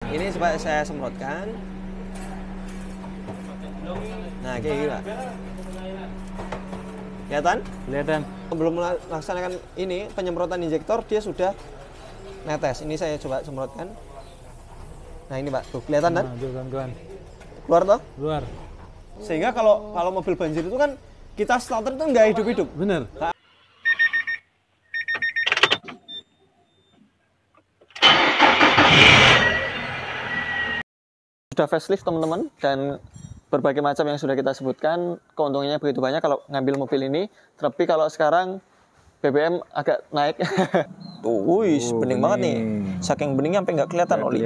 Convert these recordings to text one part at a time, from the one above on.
ini coba saya semprotkan. Nah, kayak gini, Pak. Kelihatan? Kelihatan. Belum melaksanakan ini penyemprotan injektor, dia sudah netes. Ini saya coba semprotkan. Nah, ini Pak, tuh kelihatan kan? Tuh kawan-kawan. Keluar toh? Keluar. Sehingga kalau mobil banjir itu kan kita starter itu nggak hidup-hidup. Bener. Sudah facelift teman-teman, dan berbagai macam yang sudah kita sebutkan, keuntungannya begitu banyak kalau ngambil mobil ini. Terlebih kalau sekarang BBM agak naik. Tuh, wih, bening banget nih. Saking beningnya sampai nggak kelihatan oli.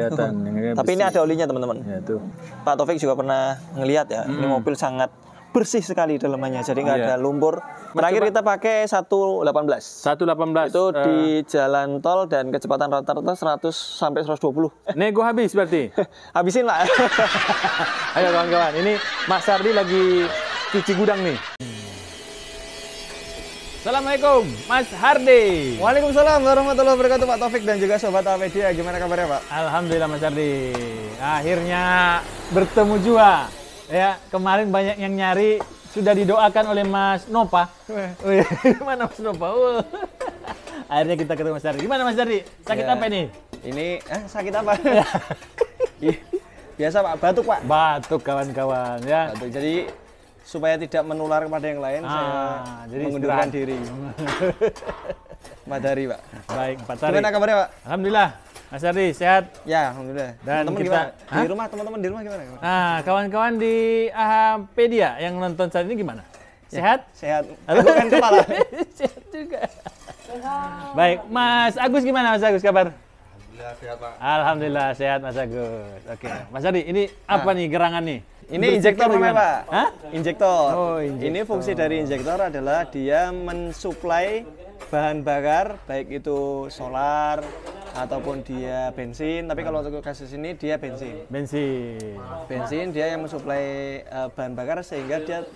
Tapi ini ada olinya teman-teman. Ya, tuh. Pak Taufik juga pernah ngelihat ya. Ini mobil sangat bersih sekali dalamnya, jadi nggak ada lumpur. Terakhir kita pakai 118. 118. Itu di jalan tol dan kecepatan rata-rata 100 sampai 120. Nego habis berarti. Habisin Pak. Ayo kawan-kawan, ini Mas Sardi lagi cuci gudang nih. Assalamualaikum, Mas Hardi. Waalaikumsalam warahmatullahi wabarakatuh, Pak Taufik dan juga Sobat Apedia. Gimana kabarnya, Pak? Alhamdulillah Mas Hardi. Akhirnya bertemu juga. Ya, kemarin banyak yang nyari, sudah didoakan oleh Mas Nopa. Gimana Mas Nopa? Akhirnya kita ketemu Mas Hardi. Gimana Mas Hardi? Sakit apa ini? Ini sakit apa? Biasa Pak, batuk Pak. Batuk kawan-kawan ya. Batuk. Jadi supaya tidak menular kepada yang lain, saya jadi mengundurkan diri. Madari Pak. Baik, Pak Tari. Gimana kabarnya Pak? Alhamdulillah. Mas Hardi sehat? Ya, alhamdulillah. Dan teman-teman kita gimana? Di rumah, teman-teman di rumah gimana? Nah, kawan-kawan di Apedia yang nonton saat ini gimana? Sehat? Sehat. Bukan kepala. Sehat juga. Baik, Mas Agus gimana Mas Agus kabar? Alhamdulillah sehat Pak. Alhamdulillah sehat Mas Agus. Oke, Mas Hardi, ini apa nih gerangan nih? Ini injektor namanya Pak. Hah? Injektor. Oh, injektor. Ini fungsi dari injektor adalah dia mensuplai bahan bakar, baik itu solar ataupun dia bensin. Tapi kalau untuk kasus ini dia bensin. Bensin dia yang mensuplai bahan bakar, sehingga dia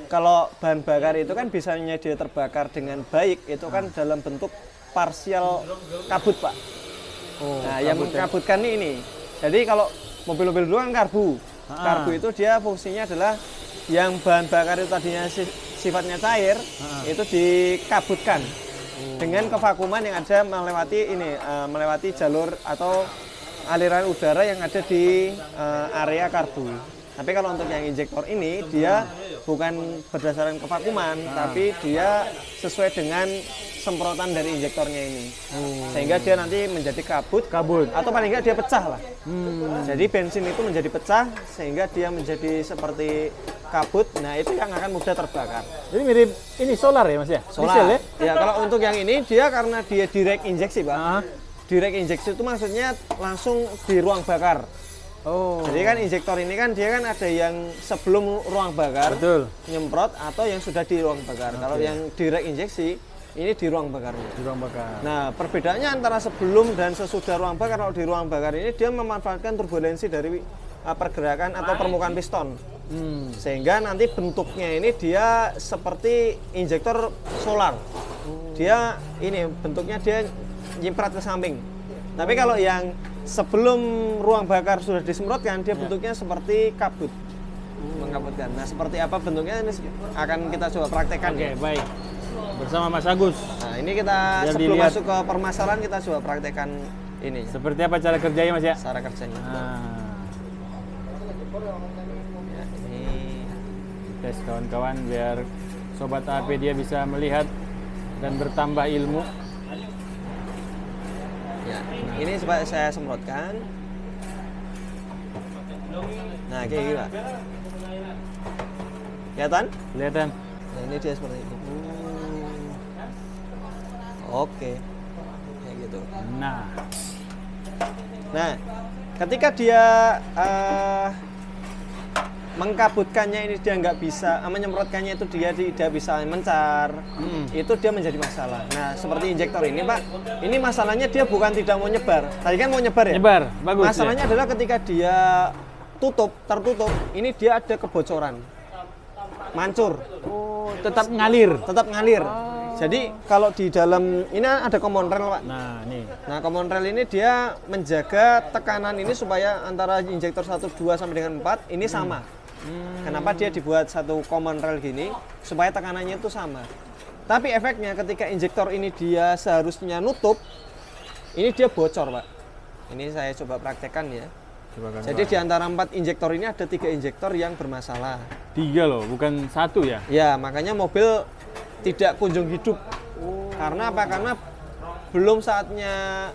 kalau bahan bakar itu kan bisanya dia terbakar dengan baik itu kan dalam bentuk parsial kabut Pak. Nah, yang mengkabutkan ini. Jadi kalau mobil-mobil dulu kan karbu. Karbu itu dia fungsinya adalah yang bahan bakar itu tadinya sifatnya cair, itu dikabutkan dengan kevakuman yang ada melewati jalur atau aliran udara yang ada di area karbu. Tapi kalau untuk yang injektor ini dia bukan berdasarkan kevakuman, tapi dia sesuai dengan semprotan dari injektornya ini, sehingga dia nanti menjadi kabut atau paling enggak dia pecah lah. Jadi bensin itu menjadi pecah sehingga dia menjadi seperti kabut. Nah, itu yang akan mudah terbakar. Jadi mirip ini solar ya Mas ya? Solar. Diesel, ya? Ya, kalau untuk yang ini dia karena dia direct injeksi Pak. Direct injeksi itu maksudnya langsung di ruang bakar. Oh. Jadi kan injektor ini kan dia kan ada yang sebelum ruang bakar, betul, nyemprot, atau yang sudah di ruang bakar. Kalau yang direct injeksi ini di ruang bakarnya. Di ruang bakar. Nah, perbedaannya antara sebelum dan sesudah ruang bakar, kalau di ruang bakar ini dia memanfaatkan turbulensi dari pergerakan atau permukaan piston. Sehingga nanti bentuknya ini dia seperti injektor solar. Dia ini bentuknya dia nyimprat ke samping. Tapi kalau yang sebelum ruang bakar sudah disemprotkan, dia bentuknya seperti kabut. Mengkabutkan. Nah, seperti apa bentuknya ini akan kita coba praktekkan. Oke, baik. Bersama Mas Agus. Nah, ini kita Biar sebelum dilihat. masuk ke permasalahan, kita coba praktekkan ini. Seperti apa cara kerjanya Mas ya? Cara kerjanya. Ya, ini tes kawan-kawan biar Sobat Apedia bisa melihat dan bertambah ilmu. ya, ini coba saya semprotkan. Nah, kayak gini Pak. Kelihatan? Kelihatan. Nah, ini dia seperti ini. Oke. Kayak gitu. Nah, ketika dia mengkabutkannya ini dia nggak bisa, menyemprotkannya itu dia tidak bisa mencar, itu dia menjadi masalah. Nah, seperti injektor ini Pak, ini masalahnya dia bukan tidak mau nyebar. Tadi kan mau nyebar ya? Nyebar, bagus. Masalahnya adalah ketika dia tertutup, ini dia ada kebocoran, mancur. Oh, tetap ngalir. Tetap ngalir. Jadi kalau di dalam ini ada common rail, Pak. Nah, nih. Nah, common rail ini dia menjaga tekanan ini supaya antara injektor 1, 2 sampai dengan 4 ini sama. Kenapa dia dibuat satu common rail gini? Supaya tekanannya itu sama. Tapi efeknya ketika injektor ini dia seharusnya nutup, ini dia bocor, Pak. Ini saya coba praktekkan ya. Jadi di antara 4 injektor ini ada 3 injektor yang bermasalah. 3 loh, bukan 1 ya? Ya, makanya mobil tidak kunjung hidup. Karena apa? Karena belum saatnya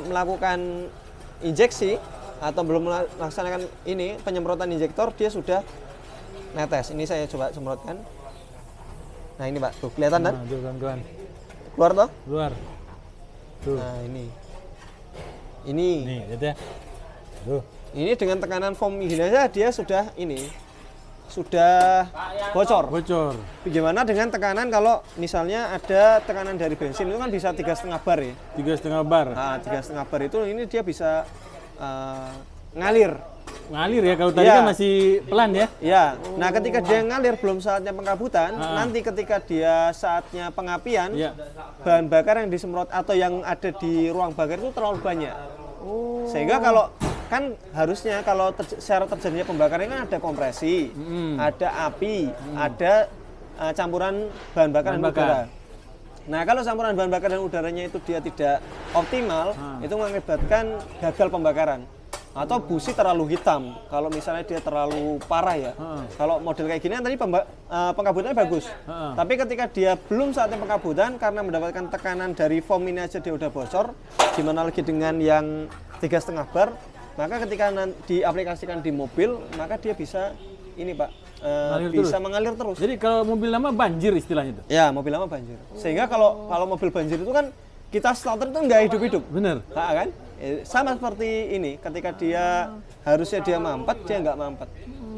melakukan injeksi atau belum melaksanakan ini penyemprotan injektor, dia sudah netes. Ini saya coba semprotkan. Nah ini Pak, tuh kelihatan kan? Tuh kawan-kawan. Keluar toh? Keluar. Tuh. Nah ini. Nih, lihat ya. Tuh. Ini dengan tekanan foam gini aja dia sudah bocor. Bocor. Bagaimana dengan tekanan kalau misalnya ada tekanan dari bensin itu kan bisa 3,5 bar ya? 3,5 bar. Nah, 3,5 bar itu ini dia bisa ngalir. Ngalir ya, kalau tadi Ya. kan masih pelan ya? Ya, nah ketika dia ngalir belum saatnya pengkabutan, nanti ketika dia saatnya pengapian, Ya. bahan bakar yang disemprot atau yang ada di ruang bakar itu terlalu banyak. Sehingga kalau kan harusnya kalau secara terjadinya pembakaran kan ada kompresi, ada api, ada campuran bahan bakar dan udara. Nah kalau campuran bahan bakar dan udaranya itu dia tidak optimal, itu mengakibatkan gagal pembakaran. Atau busi terlalu hitam, kalau misalnya dia terlalu parah ya. Kalau model kayak gini kan tadi pengkabutannya bagus. Tapi ketika dia belum saatnya pengkabutan karena mendapatkan tekanan dari foam ini aja dia udah bocor, gimana lagi dengan yang 3,5 bar, maka ketika diaplikasikan di mobil, maka dia bisa ini Pak, bisa mengalir terus. Jadi kalau mobil lama banjir istilahnya itu? Ya, mobil lama banjir. Sehingga kalau mobil banjir itu kan kita starter itu nggak hidup-hidup. Bener. Nah, kan? Sama seperti ini, ketika dia harusnya dia mampet, dia nggak mampet.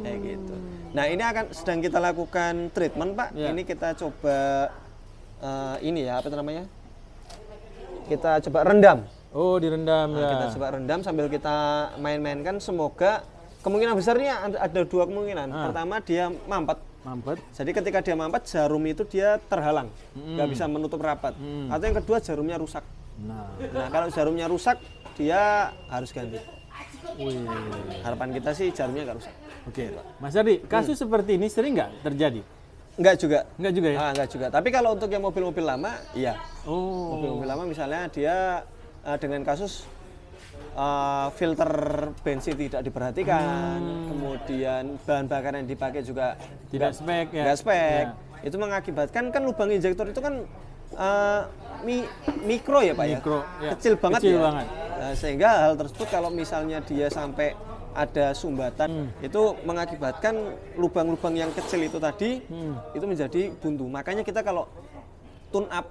Kayak gitu. Nah, ini sedang kita lakukan treatment, Pak. Ya. Ini kita coba ini ya, apa namanya? Kita coba rendam. Oh, direndam Nah, ya. kita coba rendam sambil kita main-mainkan. Semoga kemungkinan besarnya ada 2 kemungkinan. Pertama dia mampet. Mampet. Jadi ketika dia mampet, jarum itu dia terhalang, nggak bisa menutup rapat. Atau yang kedua jarumnya rusak. Nah, kalau jarumnya rusak, dia harus ganti. Harapan kita sih jarumnya nggak rusak. Oke, Mas Ardi, kasus seperti ini sering nggak terjadi? Nggak juga. Nggak juga ya? Nggak juga. Tapi kalau untuk yang mobil-mobil lama, iya. Oh. Mobil-mobil lama misalnya dia dengan kasus filter bensin tidak diperhatikan, kemudian bahan bakar yang dipakai juga Tidak spek ya? nggak spek. Ya. Itu mengakibatkan kan lubang injektor itu kan mikro ya Pak Mikro, ya? ya. Kecil banget Kecil ya. banget. Nah, sehingga hal tersebut kalau misalnya dia sampai ada sumbatan, itu mengakibatkan lubang-lubang yang kecil itu tadi itu menjadi buntu. Makanya kita kalau tune up,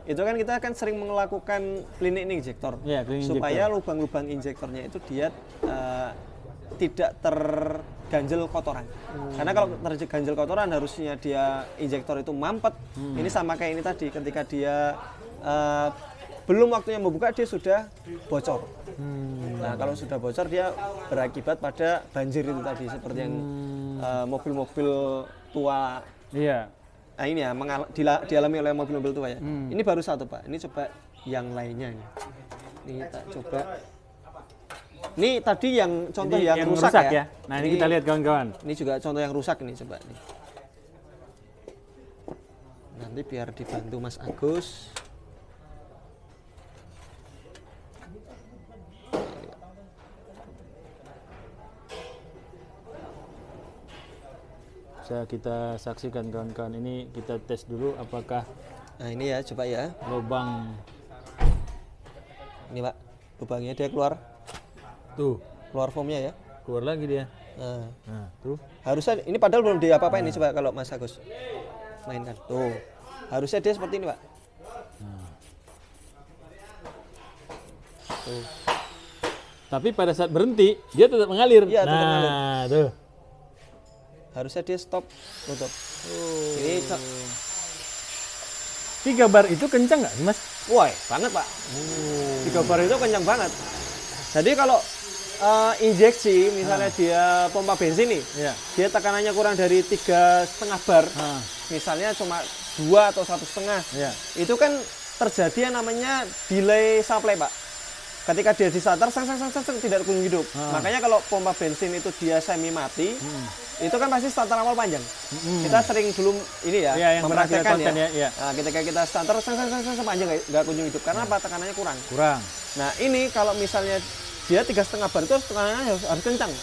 itu kan kita akan sering melakukan cleaning injektor ya, supaya lubang-lubang injektornya itu dia tidak terganjel kotoran. Karena kalau terganjel kotoran harusnya dia injektor itu mampet. Ini sama kayak ini tadi, ketika dia belum waktunya membuka dia sudah bocor. Nah kalau sudah bocor dia berakibat pada banjir itu tadi, seperti yang mobil-mobil tua. Iya. Nah ini ya dialami oleh mobil-mobil tua ya. Ini baru satu Pak. Ini coba yang lainnya nih. Ini kita coba. Ini tadi yang contoh yang rusak ya. Nah ini kita lihat kawan-kawan. Ini juga contoh yang rusak ini, coba nih. Nanti biar dibantu Mas Agus. Bisa kita saksikan kawan-kawan, ini kita tes dulu apakah Nah ini ya, coba ya. lubang Ini Pak, lubangnya dia keluar. tuh Keluar foamnya ya. keluar lagi dia. Nah, Tuh. harusnya ini padahal belum diapa-apain ini, coba kalau Mas Agus mainkan. Tuh. Harusnya dia seperti ini, Pak. Tuh. Tapi pada saat berhenti dia tetap mengalir. Iya, tetap mengalir. Nah, tuh. Harusnya dia stop, tutup. Ini 3 bar itu kencang nggak sih Mas? wah, banget Pak. 3 bar itu kencang banget. Jadi kalau injeksi misalnya dia pompa bensin nih, Iya. dia tekanannya kurang dari 3,5 bar, Nah. misalnya cuma 2 atau 1,5, Iya. itu kan terjadi yang namanya delay supply, Pak. Ketika dia di starter, tidak kunjung hidup. Makanya kalau pompa bensin itu dia semi mati, itu kan pasti starter awal panjang. Kita sering dulu ini ya, Yang mempraktekkan pernah kita ya. Nah, ketika kita starter, panjang nggak kunjung hidup. Karena apa? Tekanannya kurang. Nah, ini kalau misalnya dia 3,5 bar itu tekanannya harus kencang.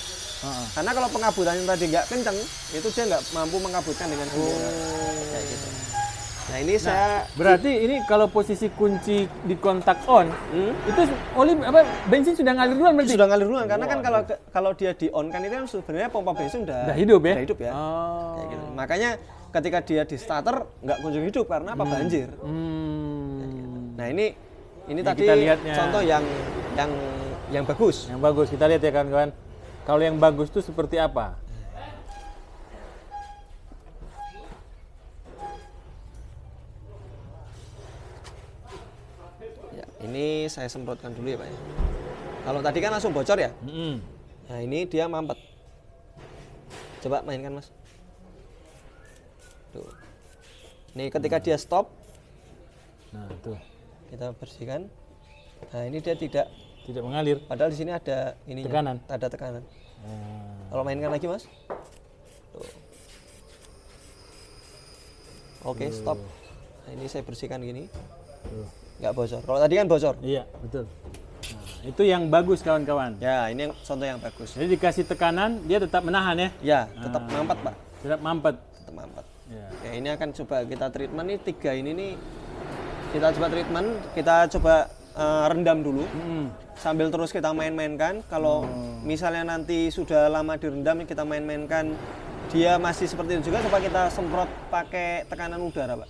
Karena kalau pengabutannya tadi nggak kencang, itu dia nggak mampu mengabutkan dengan sempurna. Kayak gitu. Nah, ini saya berarti ini kalau posisi kunci di kontak on, itu oli bensin sudah ngalir duluan berarti? Sudah ngalir duluan, karena kan kalau dia di on kan itu kan sebenarnya pompa bensin udah hidup ya? Udah hidup ya. Kayak gitu. Makanya ketika dia di starter nggak kunjung hidup karena apa? Banjir. Nah, ini tadi kita lihatnya. Contoh yang bagus. Yang bagus, kita lihat ya kawan-kawan. Kalau yang bagus itu seperti apa? Ini saya semprotkan dulu ya, Pak ya. Kalau tadi kan langsung bocor ya. Nah, ini dia mampet. Coba mainkan, Mas. Tuh. Ini ketika dia stop. Nah, tuh. Kita bersihkan. Nah, ini dia tidak mengalir. Padahal di sini ada ininya, tekanan. Ada tekanan. Kalau mainkan lagi, Mas. Tuh. Oke, stop. Nah, ini saya bersihkan gini. Tuh. Nggak bocor. Kalau tadi kan bocor. Iya, betul. Nah, itu yang bagus kawan-kawan. Ya, ini contoh yang bagus. Jadi dikasih tekanan, dia tetap menahan ya? Ya, tetap mampet, Pak. Tetap mampet. Tetap mampet. Ya. Ya, ini akan coba kita treatment nih 3 ini nih. Kita coba treatment, kita coba rendam dulu. Sambil terus kita main-mainkan. Kalau misalnya nanti sudah lama direndam, kita main-mainkan. Dia masih seperti itu juga, coba kita semprot pakai tekanan udara, Pak.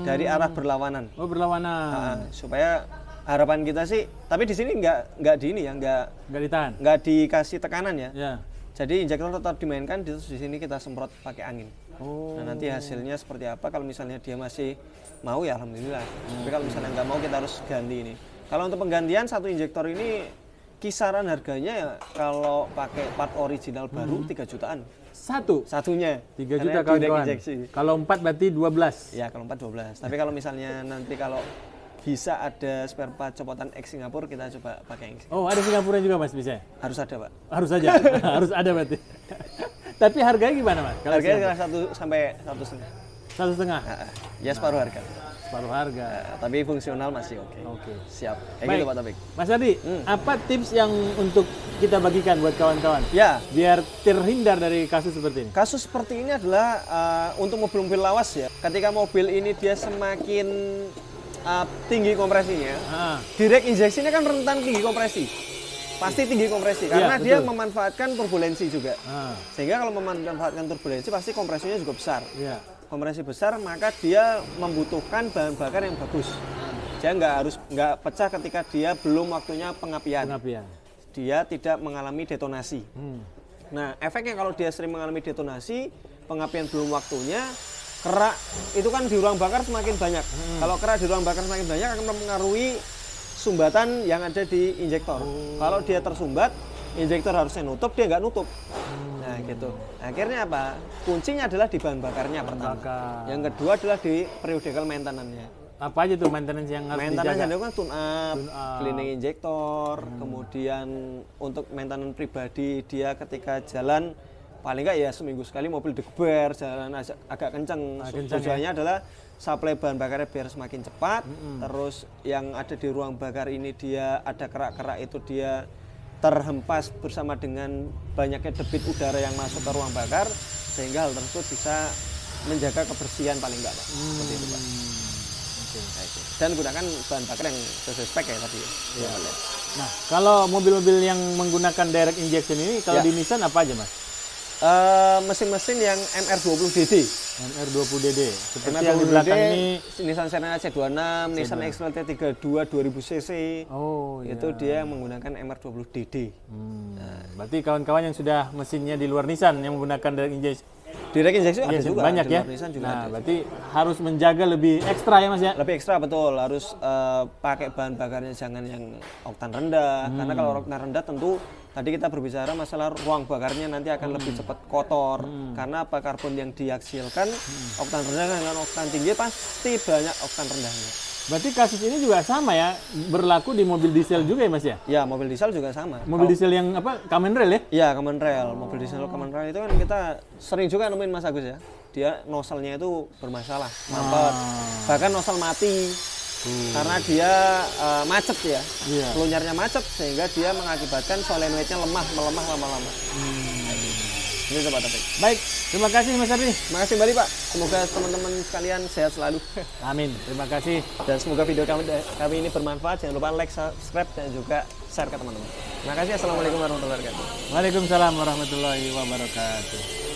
Dari arah berlawanan. Oh, berlawanan. Supaya harapan kita sih, tapi di sini nggak di ini ya, nggak ditahan, nggak dikasih tekanan ya. Ya. Jadi injektor tetap dimainkan, di sini kita semprot pakai angin. Nah, nanti hasilnya seperti apa? Kalau misalnya dia masih mau ya alhamdulillah. Tapi kalau misalnya nggak mau, kita harus ganti ini. Kalau untuk penggantian satu injektor ini kisaran harganya ya kalau pakai part original baru 3 jutaan. Satunya 3 juta kawan-kawan. Kalau 4 berarti 12. Ya, kalau 4 12. Tapi kalau misalnya nanti kalau bisa ada spare part copotan X Singapura, kita coba pakai X. Oh, ada Singapura juga Mas bisa? Harus ada, Pak. Harus aja. Harus ada berarti. Tapi harganya gimana, Mas? Harganya 1 sampai 1,5. 1,5. Ya separuh harga. Separuh harga. Tapi fungsional masih oke. Oke. Siap. Kayak Baik. gitu, Pak Taufik. Mas Adi, apa tips yang untuk kita bagikan buat kawan-kawan? Ya. Biar terhindar dari kasus seperti ini. Kasus seperti ini adalah untuk mobil-mobil lawas ya. Ketika mobil ini dia semakin tinggi kompresinya, direct injeksinya kan rentan tinggi kompresi. Pasti tinggi kompresi karena dia memanfaatkan turbulensi juga. Sehingga kalau memanfaatkan turbulensi pasti kompresinya juga besar. Kompresi besar, maka dia membutuhkan bahan bakar yang bagus. Dia nggak pecah ketika dia belum waktunya pengapian. Dia tidak mengalami detonasi. Nah, efeknya kalau dia sering mengalami detonasi, pengapian belum waktunya, kerak itu kan di ruang bakar semakin banyak. Kalau kerak di ruang bakar semakin banyak akan mempengaruhi sumbatan yang ada di injektor. Kalau dia tersumbat, injektor harusnya nutup, dia nggak nutup. Nah, gitu. Akhirnya apa? Kuncinya adalah di bahan bakarnya pertama. Yang kedua adalah di periodical maintenance-nya. Apa aja tuh maintenance yang harus dijaga? Maintenance itu kan tune up, cleaning injektor, kemudian untuk maintenance pribadi dia ketika jalan paling nggak ya seminggu sekali mobil digeber, jalan agak kenceng. Tujuannya adalah supply bahan bakarnya biar semakin cepat. Terus yang ada di ruang bakar ini dia ada kerak-kerak itu dia terhempas bersama dengan banyaknya debit udara yang masuk ke ruang bakar sehingga hal tersebut bisa menjaga kebersihan paling enggak, Pak. Seperti itu, Pak. Dan gunakan bahan bakar yang sesuai spek ya tadi. Ya. Nah, kalau mobil-mobil yang menggunakan direct injection ini kalau di Nissan apa aja, Mas? Mesin-mesin yang MR20DD. MR20DD. Seperti yang di belakang ini Nissan Xterra C26, Nissan X-Trail T32 2000 cc. Oh, itu dia yang menggunakan MR20DD. Berarti kawan-kawan yang sudah mesinnya di luar Nissan yang menggunakan direct Direct injection ada Injection juga. banyak di ya. luar Nissan juga Nah, ada. berarti harus menjaga lebih ekstra ya Mas ya. Lebih ekstra betul, harus pakai bahan bakarnya jangan yang oktan rendah. Karena kalau oktan rendah tentu tadi kita berbicara masalah ruang bakarnya nanti akan lebih cepat kotor. Karena apa, karbon yang dihasilkan oktan rendah dengan oktan tinggi pasti banyak oktan rendahnya. Berarti kasus ini juga sama ya, berlaku di mobil diesel juga ya Mas ya? Ya, mobil diesel juga sama. Mobil diesel yang apa, Common Rail ya? Iya, Common Rail. Mobil diesel Common Rail itu kan kita sering juga nemuin Mas Agus ya. Dia noselnya itu bermasalah, mampet. Bahkan nosel mati. Karena dia macet ya. Iya. Pelunyarnya macet sehingga dia mengakibatkan solenoidnya melemah lama-lama. Ini Sobat Topik. Baik, terima kasih Mas Ardi. Terima kasih kembali Pak. Semoga teman-teman sekalian sehat selalu. Amin, terima kasih. Dan semoga video kami ini bermanfaat. Jangan lupa like, subscribe, dan juga share ke teman-teman. Terima kasih. Assalamualaikum warahmatullahi wabarakatuh. Waalaikumsalam warahmatullahi wabarakatuh.